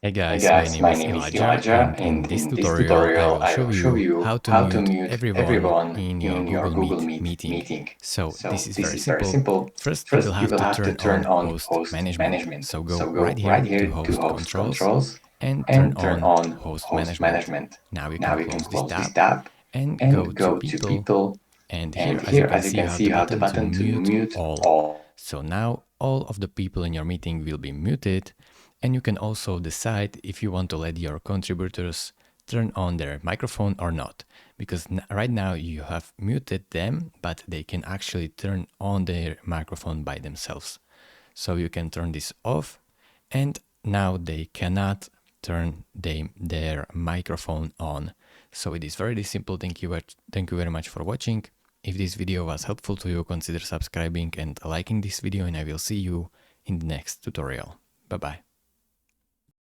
Hey Hey guys, my guys, name my is name is Elijah, Elijah, and in and this in this tutorial I tutorial will I show will show you you how to how to mute mute everyone everyone in your in your Google Google Meet Meet meeting. meeting. So So this is this very is very simple. simple. First, you will First, you have will to have to turn turn on on host host management. management. So go So right go right here to here to host host controls controls and turn and turn on on host host management. management. Now you Now can you can close this close this tab tab and go and to go to people. people. And here, And as you here, can as you see, you can have see, the you have the button to button to mute mute all. all. So now all of the people in your meeting will be muted, and you can also decide if you want to let your contributors turn on their microphone or not, because right now you have muted them, but they can actually turn on their microphone by themselves. So you can turn this off, and now they cannot turn their microphone on. So it is very simple. Thank you very much for watching. If this video was helpful to you, consider subscribing and liking this video, and I will see you in the next tutorial. Bye bye.